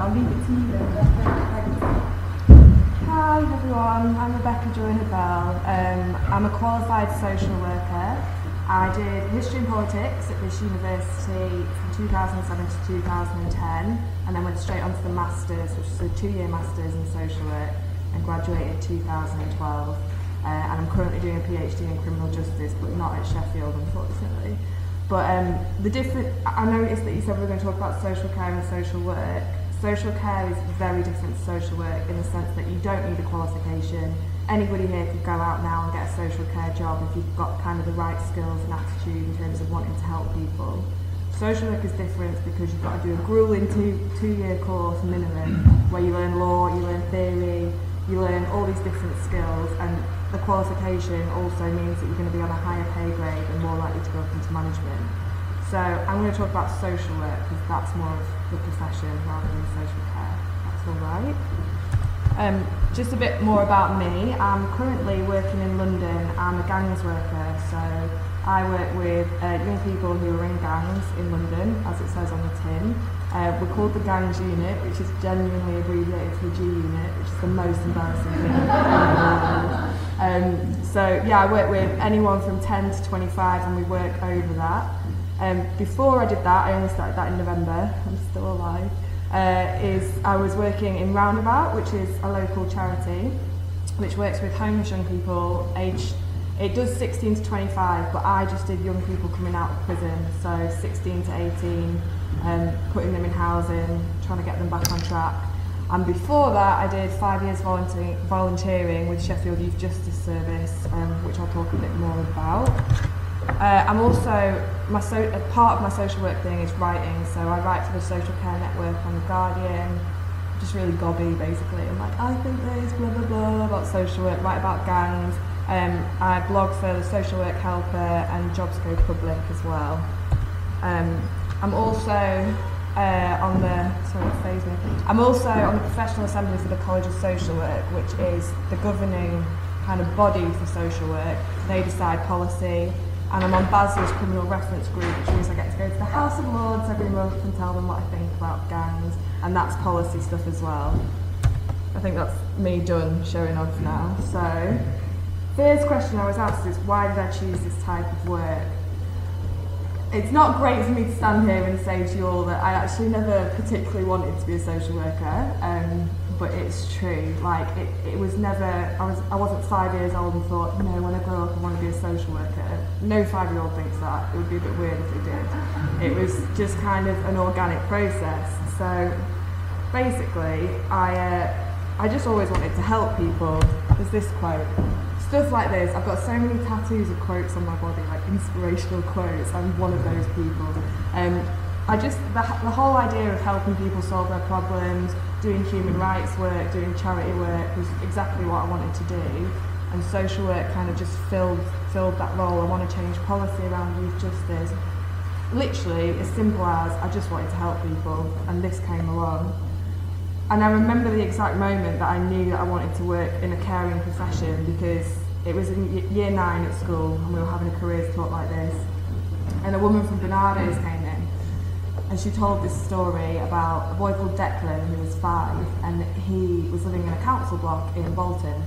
I'll leave it to you then. Thanks. Hi everyone, I'm Joy Novell. I'm a qualified social worker. I did history and politics at this university from 2007 to 2010, and then went straight on to the Masters, which is a 2-year Masters in social work, and graduated 2012. And I'm currently doing a PhD in criminal justice, but not at Sheffield, unfortunately. But I noticed that you said we were going to talk about social care and social work. Social care is very different to social work in the sense that you don't need a qualification. Anybody here could go out now and get a social care job if you've got kind of the right skills and attitude in terms of wanting to help people. Social work is different because you've got to do a grueling 2-year course minimum where you learn law, you learn theory, you learn all these different skills, and the qualification also means that you're going to be on a higher pay grade and more likely to go up into management. So I'm going to talk about social work because that's more of the profession rather than social care. That's all right. Just a bit more about me. I'm currently working in London. I'm a gangs worker, so I work with young people who are in gangs in London, as it says on the tin. We're called the Gangs Unit, which is genuinely abbreviated for G Unit, which is the most embarrassing thing in the world. So yeah, I work with anyone from 10 to 25 and we work over that. Before I did that, I only started that in November, I'm still alive, I was working in Roundabout, which is a local charity, which works with homeless young people aged, it does 16 to 25, but I just did young people coming out of prison, so 16 to 18, putting them in housing, trying to get them back on track. And before that, I did 5 years volunteering with Sheffield Youth Justice Service, which I'll talk a bit more about. I'm also, part of my social work thing is writing, so I write for the Social Care Network on The Guardian, just really gobby basically. I'm like, I think this, blah blah blah, about social work, write about gangs. I blog for the Social Work Helper and Jobs Go Public as well. I'm also on the Professional Assembly for the College of Social Work, which is the governing kind of body for social work. They decide policy. And I'm on Basil's Criminal Reference Group, which means I get to go to the House of Lords every month and tell them what I think about gangs, and that's policy stuff as well. I think that's me done showing off now. So, first question I was asked is, why did I choose this type of work? It's not great for me to stand here and say to you all that I actually never particularly wanted to be a social worker, but it's true. Like, it was never, I wasn't 5 years old and thought, you know, when I grow up I want to be a social worker. No 5-year-old thinks that. It would be a bit weird if they did. It was just kind of an organic process. So basically, I just always wanted to help people. There's this quote. Stuff like this. I've got so many tattoos of quotes on my body, like inspirational quotes. I'm one of those people. The whole idea of helping people solve their problems, doing human rights work, doing charity work was exactly what I wanted to do. And social work kind of just filled that role. I want to change policy around youth justice. Literally, as simple as I just wanted to help people, and this came along. And I remember the exact moment that I knew that I wanted to work in a caring profession, because it was in year 9 at school and we were having a careers talk like this. And a woman from Bernardo's came in and she told this story about a boy called Declan who was 5, and he was living in a council block in Bolton.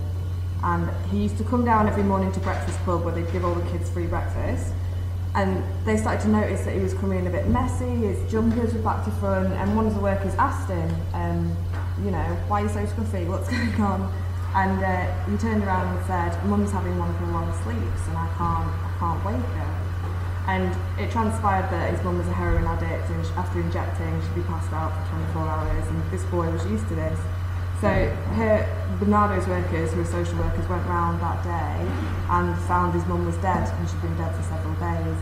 And he used to come down every morning to breakfast club where they'd give all the kids free breakfast. And they started to notice that he was coming in a bit messy, his jumpers were back to front, and one of the workers asked him, you know, why are you so scruffy, what's going on? And he turned around and said, Mum's having one of her long sleeps and I can't wake her. And it transpired that his mum was a heroin addict, and after injecting she'd be passed out for 24 hours, and this boy was used to this. So Bernardo's workers, who were social workers, went round that day and found his mum was dead, and she'd been dead for several days.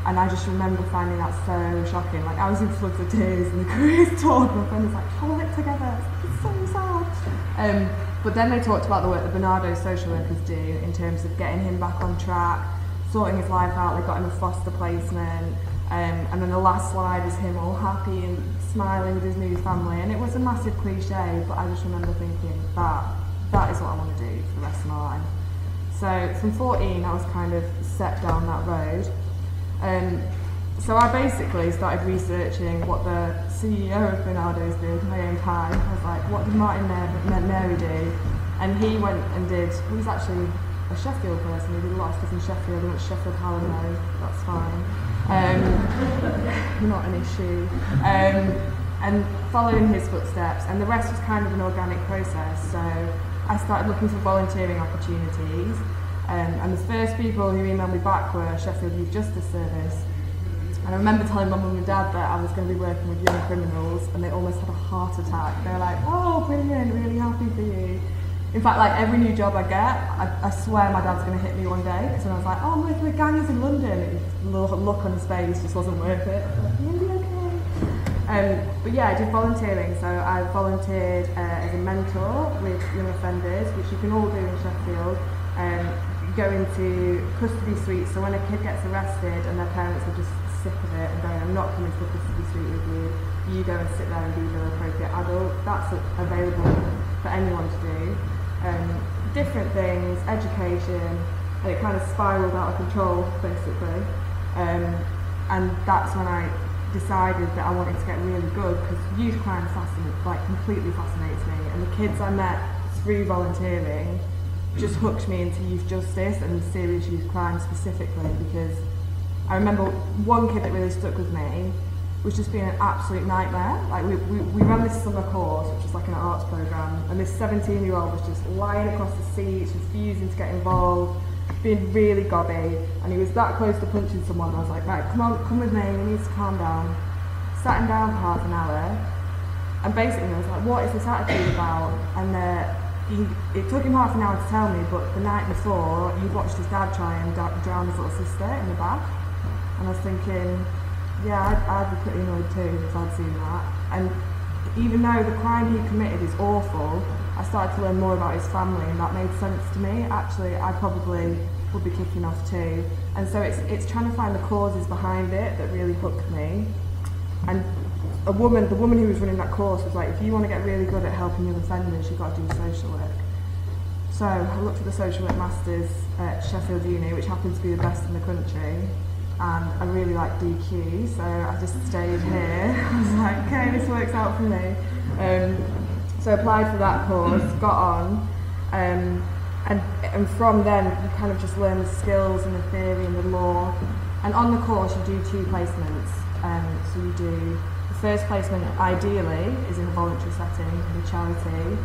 And I just remember finding that so shocking. Like, I was in floods of tears and the careers talk, my friend was like, hold it together, it's so sad. But then they talked about the work that Bernardo's social workers do in terms of getting him back on track, sorting his life out. They got him a foster placement, and then the last slide is him all happy and smiling with his new family, and it was a massive cliche, but I just remember thinking that is what I want to do for the rest of my life. So from 14 I was kind of set down that road. So I basically started researching what the CEO of Bernardo's did in my own time. I was like, what did Martin Mary do? And he went and did, he was actually a Sheffield person, he did a lot of stuff in Sheffield, he went to Sheffield Hallam, that's fine. Not an issue. And following his footsteps, and the rest was kind of an organic process. So I started looking for volunteering opportunities, and the first people who emailed me back were Sheffield Youth Justice Service. And I remember telling my mum and dad that I was going to be working with young criminals, and they almost had a heart attack. They were like, oh, brilliant, really happy for you. In fact, like every new job I get, I swear my dad's going to hit me one day. Because when I was like, oh, I'm working with gangs in London, the look on his face just wasn't worth it. I was like, you'll be okay. But yeah, I did volunteering. So I volunteered as a mentor with young offenders, which you can all do in Sheffield. Go into custody suites. So when a kid gets arrested and their parents are just sick of it and going, I'm not coming to the custody suite with you, you go and sit there and be the appropriate adult. That's available for anyone to do. Different things, education, and it kind of spiraled out of control basically. And that's when I decided that I wanted to get really good, because youth crime completely fascinates me, and the kids I met through volunteering just hooked me into youth justice and serious youth crime specifically, because I remember one kid that really stuck with me was just being an absolute nightmare. Like we ran this summer course, which was like an arts programme, and this 17-year-old was just lying across the seats, refusing to get involved, being really gobby, and he was that close to punching someone. I was like, right, come with me, he needs to calm down. Sat him down for half an hour, and basically I was like, what is this attitude about? And it took him half an hour to tell me, but the night before, he'd watched his dad try and drown his little sister in the bath. And I was thinking, yeah, I'd be pretty annoyed too if I'd seen that. And even though the crime he committed is awful, I started to learn more about his family, and that made sense to me. Actually, I probably would be kicking off too. And so it's trying to find the causes behind it that really hooked me. And the woman who was running that course was like, if you want to get really good at helping young offenders, you've got to do social work. So I looked at the social work masters at Sheffield Uni, which happens to be the best in the country, and I really like DQ, so I just stayed here. I was like, okay, this works out for me. So I applied for that course, got on, and from then you kind of just learn the skills and the theory and the law. And on the course you do 2 placements. So you do the first placement, ideally, is in a voluntary setting in a charity,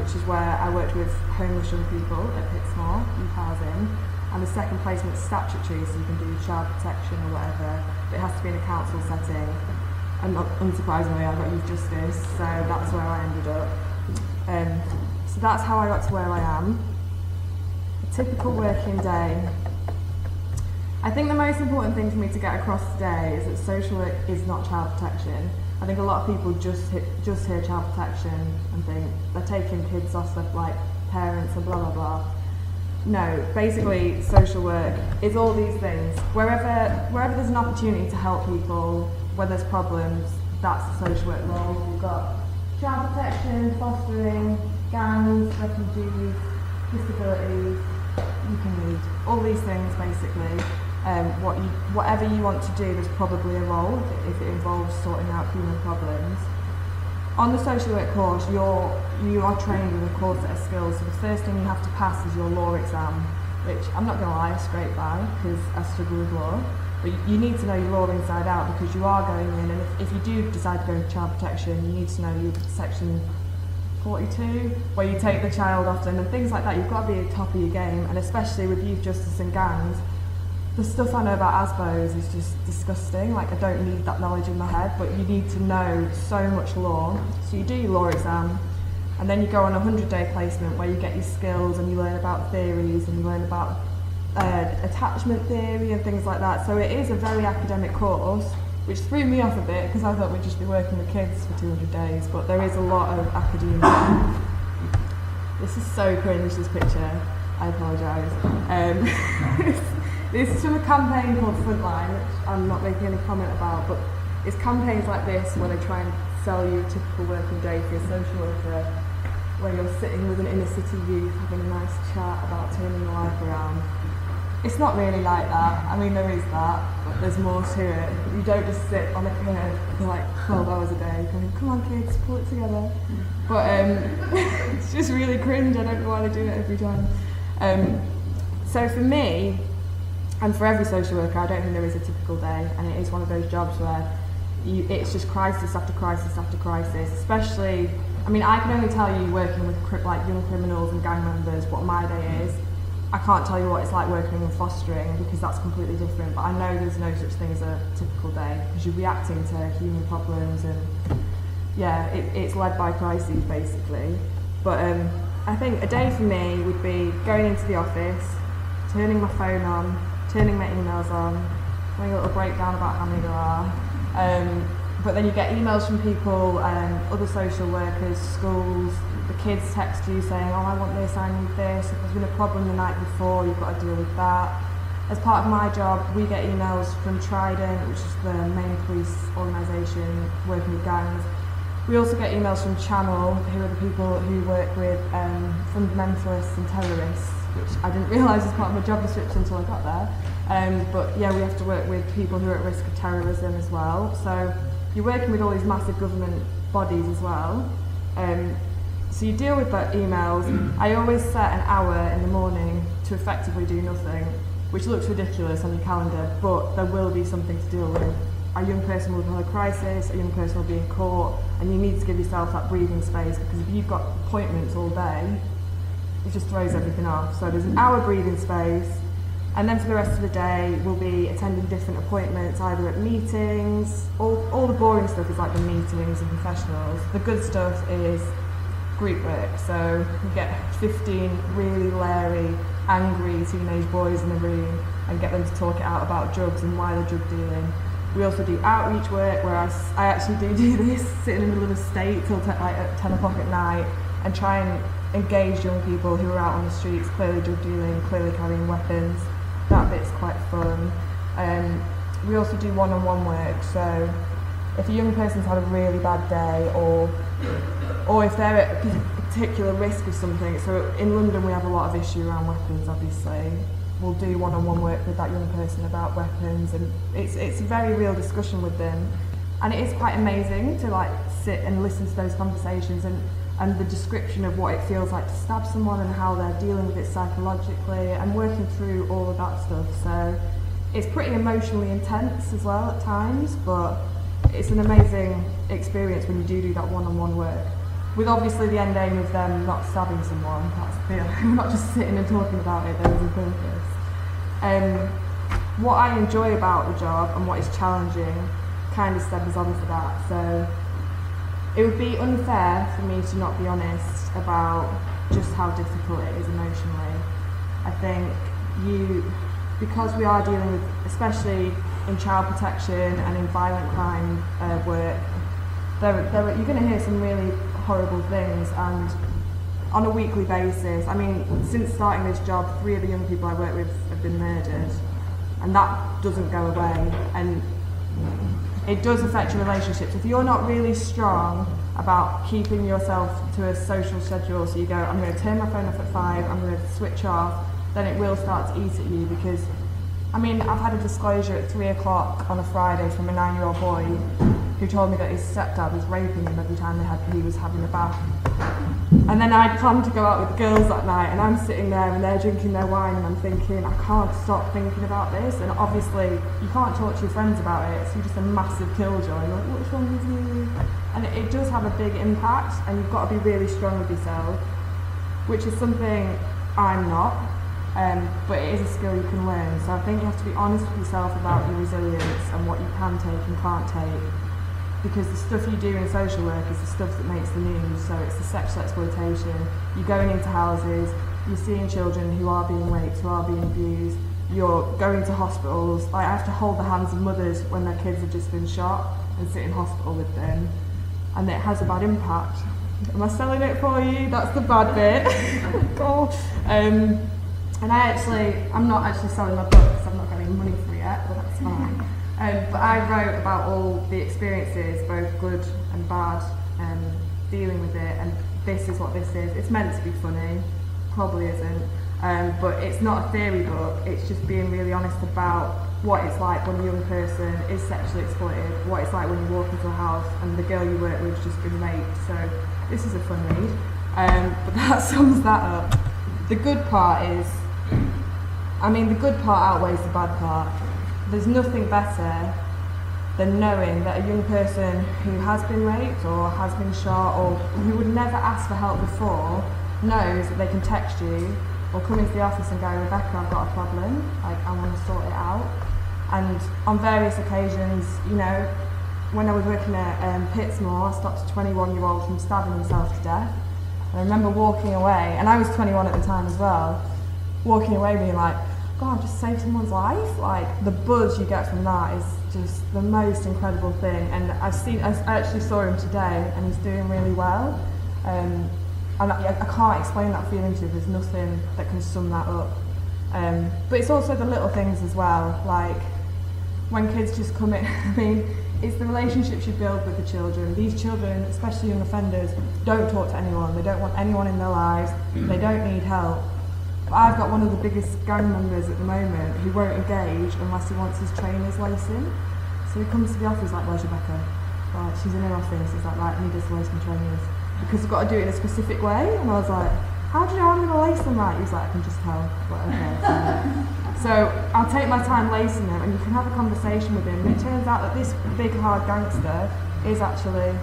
which is where I worked with homeless young people at Pitsmore Youth Housing. And the second placement is statutory, so you can do child protection or whatever, but it has to be in a council setting. And unsurprisingly, I got youth justice, so that's where I ended up. So that's how I got to where I am. A typical working day. I think the most important thing for me to get across today is that social work is not child protection. I think a lot of people just hear child protection and think they're taking kids off their parents and blah blah blah. No, basically social work is all these things. Wherever there's an opportunity to help people when there's problems, that's the social work role. We've got child protection, fostering, gangs, refugees, disabilities, you can read all these things basically. Whatever you want to do, there's probably a role if it involves sorting out human problems. On the social work course, you are trained with a core set of skills. So the first thing you have to pass is your law exam, which I'm not going to lie, I scraped by because I struggle with law. But you need to know your law inside out, because you are going in, and if you do decide to go into child protection, you need to know your section 42, where you take the child off them and things like that. You've got to be at the top of your game, and especially with youth justice and gangs. The stuff I know about ASBOs is just disgusting. Like, I don't need that knowledge in my head, but you need to know so much law. So you do your law exam, and then you go on a 100-day placement where you get your skills and you learn about theories and you learn about attachment theory and things like that. So it is a very academic course, which threw me off a bit because I thought we'd just be working with kids for 200 days, but there is a lot of academia. This is so cringe, this picture. I apologise. This is from a campaign called Frontline, which I'm not making any comment about, but it's campaigns like this where they try and sell you a typical working day for your social worker, where you're sitting with an inner city youth having a nice chat about turning your life around. It's not really like that. I mean, there is that, but there's more to it. You don't just sit on a curb for like 12 hours a day going, come on kids, pull it together. But it's just really cringe. I don't know why they do it every time. So for me, and for every social worker, I don't think there is a typical day, and it is one of those jobs where it's just crisis after crisis after crisis, especially, I mean, I can only tell you working with like young criminals and gang members what my day is. I can't tell you what it's like working in fostering because that's completely different, but I know there's no such thing as a typical day because you're reacting to human problems and yeah, it's led by crises basically. But I think a day for me would be going into the office, turning my phone on, turning my emails on, having a little breakdown about how many there are. But then you get emails from people, other social workers, schools, the kids text you saying, oh, I want this, I need this, if there's been a problem the night before, you've got to deal with that. As part of my job, we get emails from Trident, which is the main police organisation working with gangs. We also get emails from Channel, who are the people who work with fundamentalists and terrorists, which I didn't realise was part of my job description until I got there. But yeah, we have to work with people who are at risk of terrorism as well. So you're working with all these massive government bodies as well. So you deal with that emails. I always set an hour in the morning to effectively do nothing, which looks ridiculous on your calendar, but there will be something to deal with. A young person will have a crisis, a young person will be in court, and you need to give yourself that breathing space because if you've got appointments all day, it just throws everything off. So there's an hour breathing space, and then for the rest of the day we'll be attending different appointments, either at meetings, all the boring stuff is like the meetings and professionals. The good stuff is group work, so you get 15 really leery, angry teenage boys in a room and get them to talk it out about drugs and why they're drug dealing. We also do outreach work where I actually do this, sit in the middle of the state till at 10 o'clock at night and try and engage young people who are out on the streets, clearly drug dealing, clearly carrying weapons. That bit's quite fun. We also do one-on-one work, so if a young person's had a really bad day or if they're at a particular risk of something, so in London we have a lot of issue around weapons obviously, we'll do one-on-one work with that young person about weapons and it's a very real discussion with them and it is quite amazing to like sit and listen to those conversations and the description of what it feels like to stab someone and how they're dealing with it psychologically and working through all of that stuff. So it's pretty emotionally intense as well at times, but it's an amazing experience when you do that one-on-one work. With obviously the end aim of them not stabbing someone, that's clear. We're not just sitting and talking about it, there is a purpose. What I enjoy about the job and what is challenging kind of stems on to that. So it would be unfair for me to not be honest about just how difficult it is emotionally. I think because we are dealing with, especially in child protection and in violent crime work, you're going to hear some really horrible things and on a weekly basis. I mean, since starting this job, 3 of the young people I work with have been murdered and that doesn't go away and it does affect your relationships. If you're not really strong about keeping yourself to a social schedule, so you go, I'm going to turn my phone off at 5, I'm going to switch off, then it will start to eat at you because, I mean, I've had a disclosure at 3 o'clock on a Friday from a 9-year-old boy who told me that his stepdad was raping him every time he was having a bath. And then I'd planned to go out with the girls that night and I'm sitting there and they're drinking their wine and I'm thinking, I can't stop thinking about this. And obviously you can't talk to your friends about it, so you're just a massive killjoy. You're like, what's wrong with you? And it does have a big impact and you've got to be really strong with yourself, which is something I'm not. But it is a skill you can learn. So I think you have to be honest with yourself about your resilience and what you can take and can't take. Because the stuff you do in social work is the stuff that makes the news. So it's the sexual exploitation. You're going into houses, you're seeing children who are being raped, who are being abused. You're going to hospitals. I have to hold the hands of mothers when their kids have just been shot and sit in hospital with them. And it has a bad impact. Am I selling it for you? That's the bad bit. Cool. And I'm not actually selling my book because I'm not getting money for it yet, but that's fine. But I wrote about all the experiences, both good and bad, dealing with it, and this is what this is. It's meant to be funny, probably isn't. But it's not a theory book, it's just being really honest about what it's like when a young person is sexually exploited, what it's like when you walk into a house and the girl you work with has just been raped. So this is a fun read, but that sums that up. The good part is, the good part outweighs the bad part. There's nothing better than knowing that a young person who has been raped or has been shot or who would never ask for help before knows that they can text you or come into the office and go, Rebecca, I've got a problem, like I want to sort it out. And on various occasions, when I was working at Pittsmore, I stopped a 21-year-old from stabbing himself to death. And I remember walking away, and I was 21 at the time as well, walking away being like, God, I've just saved someone's life. Like, the buzz you get from that is just the most incredible thing. And I actually saw him today, and he's doing really well. And I can't explain that feeling to you. There's nothing that can sum that up. But it's also the little things as well, like when kids just come in, it's the relationships you build with the children. These children, especially young offenders, don't talk to anyone. They don't want anyone in their lives. They don't need help. But I've got one of the biggest gang members at the moment who won't engage unless he wants his trainers lacing. So he comes to the office like, where's Rebecca? Like, she's in her office. He's like, right, I need us to lace my trainers. Because I've got to do it in a specific way. And I was like, how do you know I'm going to lace them right? He was like, I can just tell. Like, okay. So I'll take my time lacing them and you can have a conversation with him. And it turns out that this big hard gangster is actually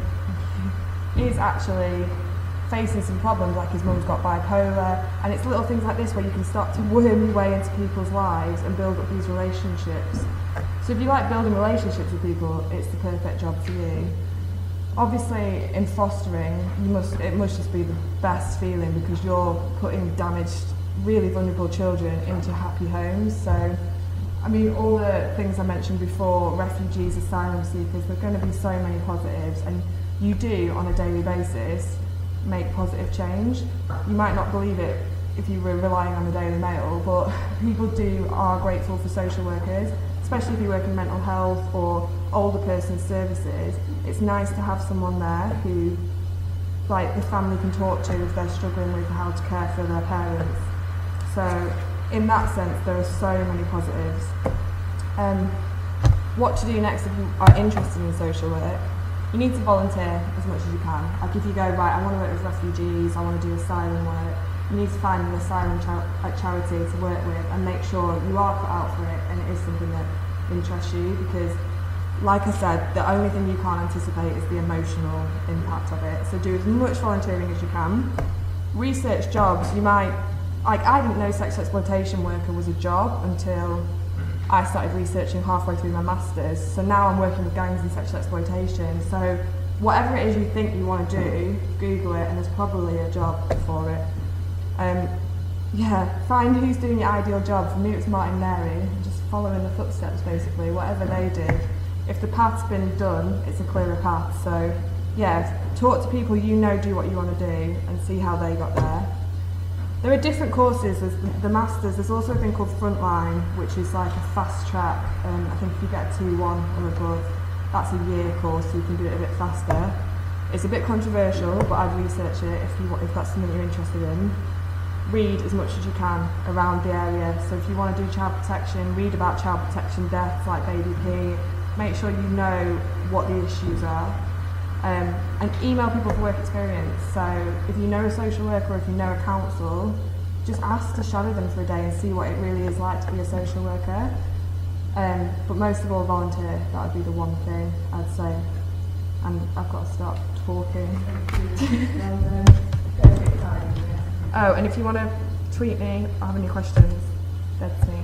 facing some problems, like his mum's got bipolar, and it's little things like this where you can start to worm your way into people's lives and build up these relationships. So if you like building relationships with people, it's the perfect job for you. Obviously, in fostering, it must just be the best feeling because you're putting damaged, really vulnerable children into happy homes. So, all the things I mentioned before, refugees, asylum seekers, there are going to be so many positives, and you do, on a daily basis, make positive change. You might not believe it if you were relying on the Daily Mail, but people are grateful for social workers, especially if you work in mental health or older person services. It's nice to have someone there who, like, the family can talk to if they're struggling with how to care for their parents. So in that sense, there are so many positives. What to do next if you are interested in social work? You need to volunteer as much as you can. Like, if you go, right, I want to work with refugees, I want to do asylum work, you need to find an asylum charity to work with and make sure you are put out for it and it is something that interests you, because like I said, the only thing you can't anticipate is the emotional impact of it. So do as much volunteering as you can. Research jobs. I didn't know sexual exploitation worker was a job until I started researching halfway through my masters. So now I'm working with gangs and sexual exploitation. So whatever it is you think you want to do, Google it and there's probably a job for it. Find who's doing your ideal job. For me it was Martin Mary, just following the footsteps basically, whatever they did. If the path's been done, it's a clearer path. So talk to people do what you want to do and see how they got there. There are different courses. There's the masters. There's also a thing called Frontline, which is like a fast track. I think if you get a 2-1 or above, that's a year course, so you can do it a bit faster. It's a bit controversial, but I'd research it if that's something you're interested in. Read as much as you can around the area. So if you want to do child protection, read about child protection deaths like Baby P. Make sure you know what the issues are. And email people for work experience. So if you know a social worker or if you know a council, just ask to shadow them for a day and see what it really is like to be a social worker. But most of all, volunteer. That would be the one thing I'd say. And I've got to stop talking. Oh, and if you want to tweet me or have any questions, that's me.